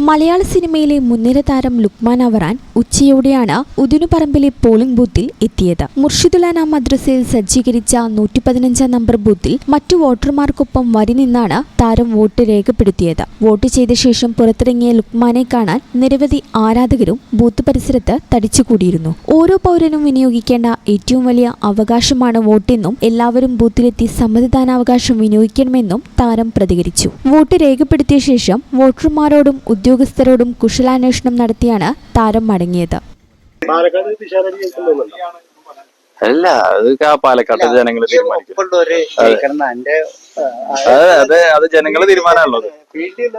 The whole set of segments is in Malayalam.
മലയാള സിനിമയിലെ മുൻനിര താരം ലുക്മാൻ അവറാൻ ഉച്ചയോടെയാണ് ഉദിനുപറമ്പിലെ പോളിംഗ് ബൂത്തിൽ എത്തിയത്. മുർഷിദുലാന മദ്രസയിൽ സജ്ജീകരിച്ച 115 നമ്പർ ബൂത്തിൽ മറ്റു വോട്ടർമാർക്കൊപ്പം വരി നിന്നാണ് താരം വോട്ട് രേഖപ്പെടുത്തിയത്. വോട്ട് ചെയ്ത ശേഷം പുറത്തിറങ്ങിയ ലുക്മാനെ കാണാൻ നിരവധി ആരാധകരും ബൂത്ത് പരിസരത്ത് തടിച്ചുകൂടിയിരുന്നു. ഓരോ പൗരനും വിനിയോഗിക്കേണ്ട ഏറ്റവും വലിയ അവകാശമാണ് വോട്ടെന്നും എല്ലാവരും ബൂത്തിലെത്തി സമ്മതിദാനാവകാശം വിനിയോഗിക്കണമെന്നും താരം പ്രതികരിച്ചു. വോട്ട് രേഖപ്പെടുത്തിയ ശേഷം വോട്ടർമാരോടും ഉദ്യോഗസ്ഥരോടും കുശലാന്വേഷണം നടത്തിയാണ് താരം മടങ്ങിയത്. അല്ല, അത് പാലക്കാട്ടെ ജനങ്ങൾ അത് ജനങ്ങളെ തീരുമാനമാണുള്ളത്.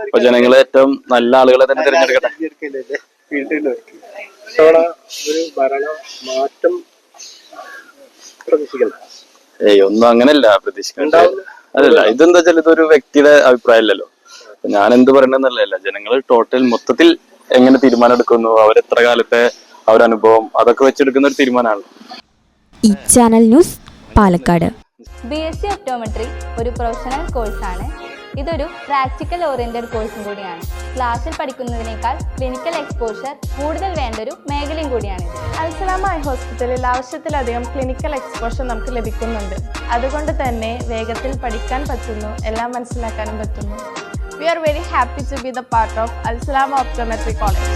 അപ്പൊ ജനങ്ങൾ ഏറ്റവും നല്ല ആളുകളെ തന്നെ തിരഞ്ഞെടുക്കട്ടെ. ഒന്നും അങ്ങനെയല്ല പ്രതീക്ഷിക്കുന്നത്. അതല്ല, ഇതെന്താ വെച്ചാൽ ഇതൊരു വ്യക്തിയുടെ അഭിപ്രായമല്ലല്ലോ. ഞാൻ എന്ത് പറയണെന്നല്ല, ജനങ്ങൾ ടോട്ടൽ മൊത്തത്തിൽ എങ്ങനെ തീരുമാനം എടുക്കുന്നു, അവരെത്ര കാലത്തെ അവരനുഭവം, അതൊക്കെ വെച്ചെടുക്കുന്ന ഒരു തീരുമാനമാണ്. ഈ channel news Palakkad. BSc optometry ഒരു പ്രൊഫഷണൽ കോഴ്സാണ്. ഇതൊരു പ്രാക്ടിക്കൽ ഓറിയന്റഡ് കോഴ്സും കൂടിയാണ്. ക്ലാസ്സിൽ പഠിക്കുന്നതിനേക്കാൾ ക്ലിനിക്കൽ എക്സ്പോഷർ കൂടുതൽ വേണ്ടൊരു മേഖലയും കൂടിയാണ്. അൽസലാമ ഐ ഹോസ്പിറ്റലിൽ ആവശ്യത്തിലധികം ക്ലിനിക്കൽ എക്സ്പോഷർ നമുക്ക് ലഭിക്കുന്നുണ്ട്. അതുകൊണ്ട് തന്നെ വേഗത്തിൽ പഠിക്കാൻ പറ്റുന്നു, എല്ലാം മനസ്സിലാക്കാനും പറ്റുന്നു. We are very happy to be the part of Al Salama Optometry College.